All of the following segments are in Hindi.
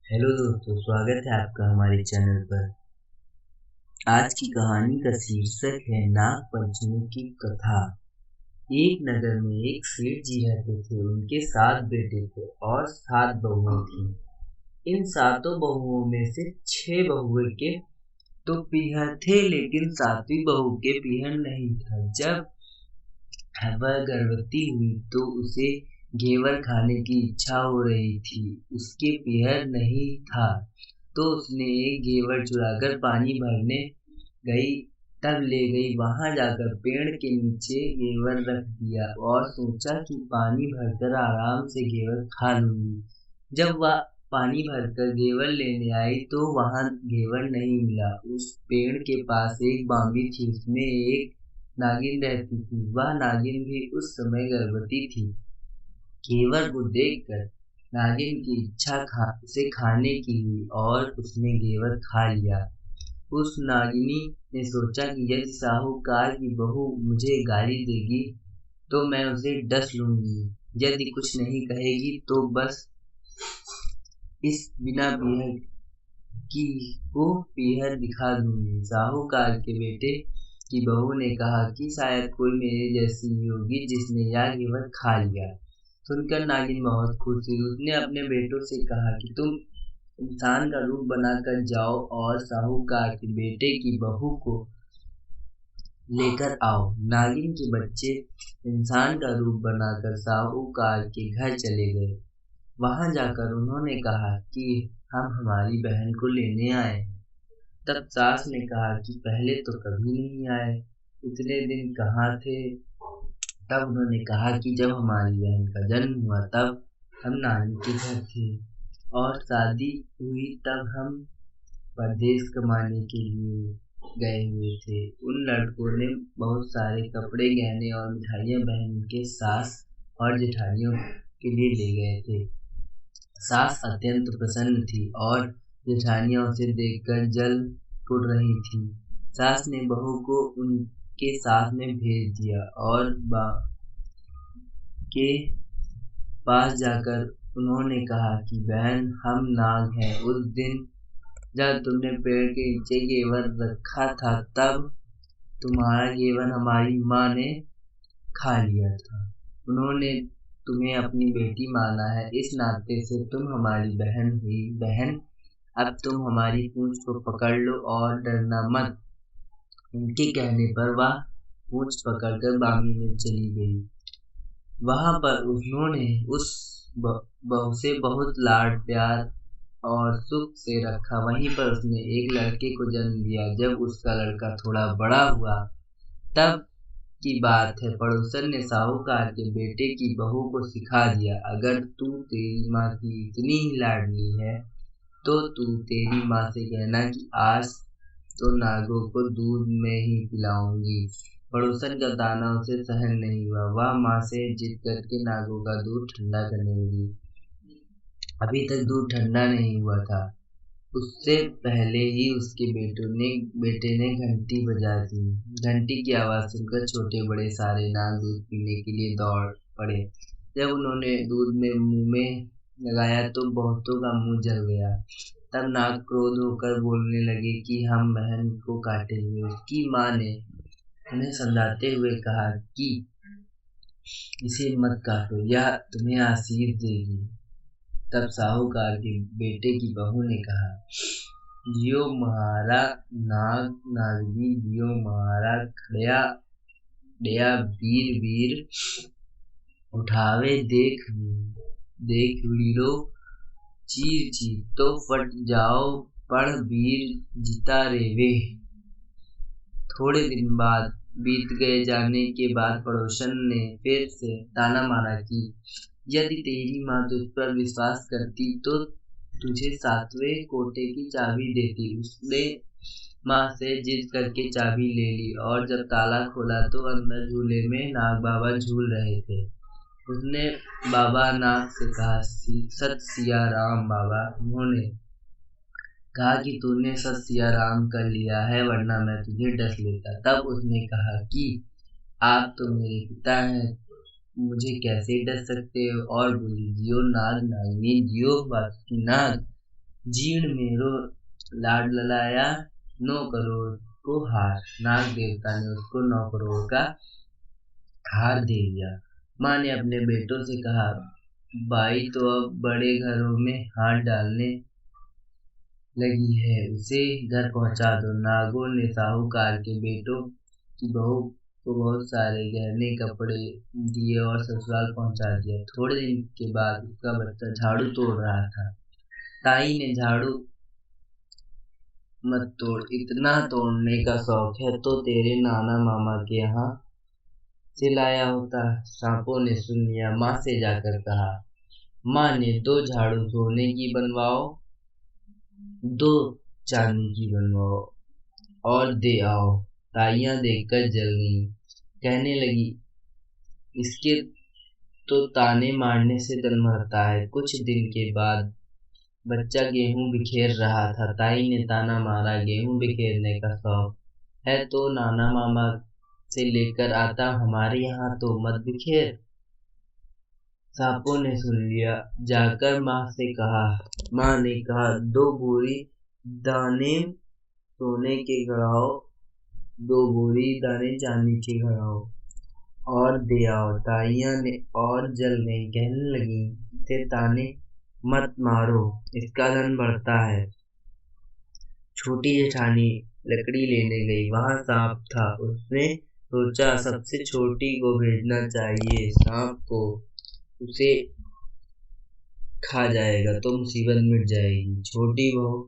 हेलो दोस्तों, स्वागत है आपका हमारे चैनल पर। आज की कहानी का शीर्षक है नाग पंचमी की कथा। एक नगर में एक सेठ जी रहते थे। उनके 7 बेटे थे और 7 बहुएं थी। इन 7 बहुओं में से 6 बहुओं के तो पीहर थे, लेकिन 7वीं बहू के पीहर नहीं था। जब वह गर्भवती हुई तो उसे घेवर खाने की इच्छा हो रही थी। उसके पीहर नहीं था तो उसने एक घेवर चुराकर पानी भरने गई। तब ले गई, वहां जाकर पेड़ के नीचे घेवर रख दिया और सोचा कि पानी भरकर आराम से घेवर खा लूंगी। जब वह पानी भरकर घेवर लेने आई तो वहां घेवर नहीं मिला। उस पेड़ के पास एक बांबी थी, उसमें एक नागिन रहती थी। वह नागिन भी उस समय गर्भवती थी। घेवर को देखकर नागिन की इच्छा उसे खाने की हुई और उसने घेवर खा लिया। उस नागिनी ने सोचा कि यदि साहूकार की बहू मुझे गाली देगी तो मैं उसे डस लूंगी। यदि कुछ नहीं कहेगी तो बस इस बिना पीहर की को पीहर दिखा दूंगी। साहूकार के बेटे की बहू ने कहा कि शायद कोई मेरे जैसी ही होगी जिसने यह घेवर खा लिया। सुनकर नागिन बहुत खुश हुई। उसने अपने बेटों से कहा कि तुम इंसान का रूप बनाकर जाओ और साहूकार के बेटे की बहू को लेकर आओ। नागिन के बच्चे इंसान का रूप बनाकर साहूकार के घर चले गए। वहां जाकर उन्होंने कहा कि हम हमारी बहन को लेने आए हैं। तब सास ने कहा कि पहले तो कभी नहीं आए, इतने दिन कहाँ थे। तब उन्होंने कहा कि जब हमारी बहन का जन्म हुआ तब हम नानी के घर थे और शादी हुई तब हम परदेश कमाने के लिए गए हुए थे। उन लड़कों ने बहुत सारे कपड़े, गहने और मिठाइयाँ बहन के सास और जेठानियों के लिए ले गए थे। सास अत्यंत प्रसन्न थी और जेठानियां उसे देखकर जल उड़ रही थी। सास ने बहू को उनके साथ में भेज दिया और के पास जाकर उन्होंने कहा कि बहन, हम नाग हैं। उस दिन जब तुमने पेड़ के नीचे घेवर रखा था तब तुम्हारा घेवर हमारी माँ ने खा लिया था। उन्होंने तुम्हें अपनी बेटी माना है, इस नाते से तुम हमारी बहन हुई। बहन, अब तुम हमारी पूंछ को पकड़ लो और डरना मत। उनके कहने पर वह पूंछ पकड़कर बामी में चली गई। वहां पर उन्होंने उस बहू से बहुत लाड प्यार और सुख से रखा। वहीं पर उसने एक लड़के को जन्म दिया। जब उसका लड़का थोड़ा बड़ा हुआ तब की बात है, पड़ोसन ने साहूकार के बेटे की बहू को सिखा दिया, अगर तू तेरी माँ की इतनी ही लाडली है तो तू तेरी माँ से कहना कि आज तो नागों को दूध में ही पिलाऊंगी। पड़ोसन का दाना उसे सहन नहीं हुआ। वह माँ से जिद करके नागों का दूध ठंडा करने लगी। अभी तक दूध ठंडा नहीं हुआ था, उससे पहले ही उसके बेटे ने घंटी बजा दी। घंटी की आवाज सुनकर छोटे बड़े सारे नाग दूध पीने के लिए दौड़ पड़े। जब उन्होंने दूध में मुंह में लगाया तो बहुतों का मुंह जल गया। तब नाग क्रोध होकर बोलने लगे कि हम बहन को काटेंगे। उसकी माँ ने उन्हें समझाते हुए कहा कि इसे मत काटो, यह तुम्हें आशीष देगी। तब साहूकार के बेटे की बहू ने कहा, जियो महारा नाग नागनी, जियो महारा खड़या डया वीर वीर, उठावे देख देख वीरो, चीर चीर तो फट जाओ पढ़ वीर जिता रेवे। थोड़े दिन बाद बीत गए। जाने के बाद पड़ोसन ने फिर से ताना मारा कि यदि तेरी माँ तुझ पर विश्वास करती तो तुझे 7वें कोटे की चाबी देती। उसने माँ से जिद करके चाबी ले ली और जब ताला खोला तो अंदर झूले में नाग बाबा झूल रहे थे। उसने बाबा नाग से कहा, सत सिया राम बाबा। उन्होंने कहा कि तूने सत सिया राम कर लिया है, वरना मैं तुझे डस लेता। तब उसने कहा कि आप तो मेरे पिता हैं, मुझे कैसे डस सकते हो। और बोली, जियो नाग नागिनी, जियो बासुकी नाग। जीर्ण में लाड ललाया 9 करोड़ को हार। नाग देवता ने उसको 9 करोड़ का हार दे दिया। माँ ने अपने बेटों से कहा, बाई तो अब बड़े घरों में हाथ डालने लगी है, उसे घर पहुंचा दो। नागों ने साहूकार के बेटों की बहू को बहुत सारे गहने कपड़े दिए और ससुराल पहुंचा दिया। थोड़े दिन के बाद उसका बच्चा झाड़ू तोड़ रहा था। ताई ने, झाड़ू मत तोड़, इतना तोड़ने का शौक है तो तेरे नाना मामा के यहाँ से लाया होता। सांपों ने सुन लिया। माँ से जाकर कहा, माँ ने 2 झाड़ू सोने की बनवाओ, 2 चांदी की बनवाओ और दे आओ। ताइयां देखकर जल गईं, कहने लगी, इसके तो ताने मारने से दिल मरता है। कुछ दिन के बाद बच्चा गेहूं बिखेर रहा था। ताई ने ताना मारा, गेहूं बिखेरने का शौक है तो नाना मामा से लेकर आता, हमारे यहाँ तो मत बिखेर। सांपों ने सुन लिया, जाकर माँ से कहा। माँ ने कहा, 2 बोरी दाने सोने के गढ़ाओ, 2 बोरी दाने चांदी के गढ़ाओ और दे आओ। ताइयां ने और जल गई, कहने लगी, इसे ताने मत मारो, इसका धन बढ़ता है। छोटी जेठानी लकड़ी लेने गई, वहां सांप था। उसने सोचा, सबसे छोटी को भेजना चाहिए, सांप को उसे खा जाएगा तो मुसीबत मिट जाएगी। छोटी बहू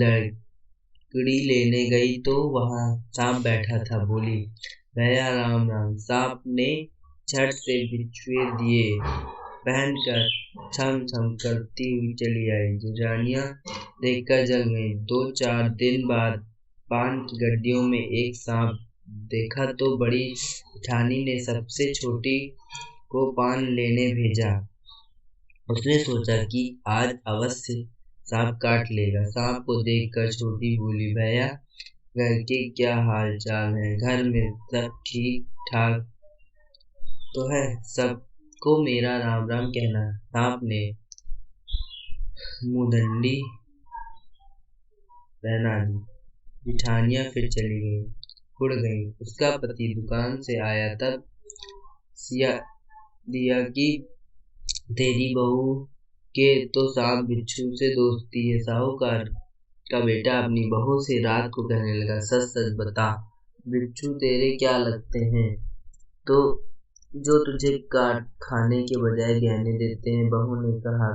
लकड़ी लेने गई तो वहां सांप बैठा था। बोली, भैया राम राम। सांप ने झट से बिच्छुए दिए पहनकर छम छम करती हुई चली आई। जेठानियां देखकर जल गई। 2-4 दिन बाद पान की गड्डियों में एक सांप देखा तो बड़ी जेठानी ने सबसे छोटी को पान लेने भेजा। उसने सोचा कि आज अवश्य सांप काट लेगा। सांप को देखकर छोटी बोली, भैया घर के क्या हाल चाल है? घर में सब ठीक ठाक तो है? सबको मेरा राम राम कहना। सांप ने मुंदंडी पहना दी। जेठानियां फिर चली गईं, उड़ गईं। उसका पति दुकान से आया तब सिया दिया कि तेरी बहू के तो सांप बिच्छू से दोस्ती है। साहूकार का बेटा अपनी बहू से रात को कहने लगा, सच सच बता, बिच्छू तेरे क्या लगते हैं? तो जो तुझे काट खाने के बजाय गहने देते हैं। बहू ने कहा,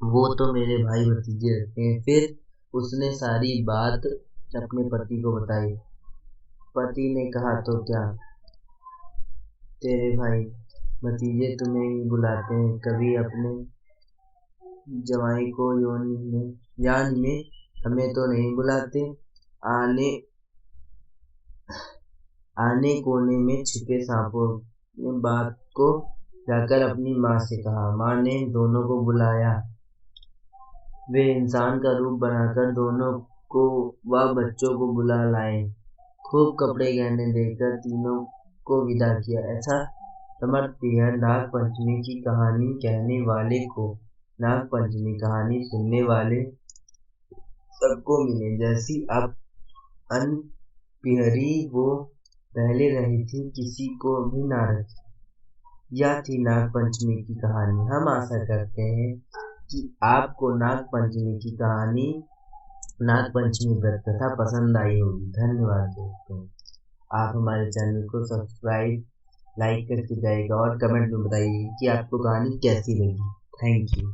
वो तो मेरे भाई भतीजे लगते हैं। फिर उसने सारी बात अपने पति को बताई। पति ने कहा, तो क्या तेरे भाई भतीजे तुम्हें ही बुलाते हैं, कभी अपने जवाई को यान में हमें तो नहीं बुलाते। आने कोने में छिपे सांपों ने बात को जाकर अपनी माँ से कहा। माँ ने दोनों को बुलाया। वे इंसान का रूप बनाकर दोनों को व बच्चों को बुला लाए। खूब कपड़े गहने देकर तीनों को विदा किया। ऐसा समझती है नाग पंचमी की कहानी कहने वाले को नाग पंचमी कहानी सुनने वाले सबको मिले। जैसी अब अनपिहरी वो पहले रही थी, किसी को भी ना रखी। यह थी नाग पंचमी की कहानी। हम आशा करते हैं कि आपको नाग पंचमी की कहानी, नाग पंचमी व्रत कथा पसंद आई होगी। धन्यवाद दोस्तों। आप हमारे चैनल को सब्सक्राइब, लाइक करके जाइएगा और कमेंट में बताइए कि आपको कहानी कैसी लगी। Thank you.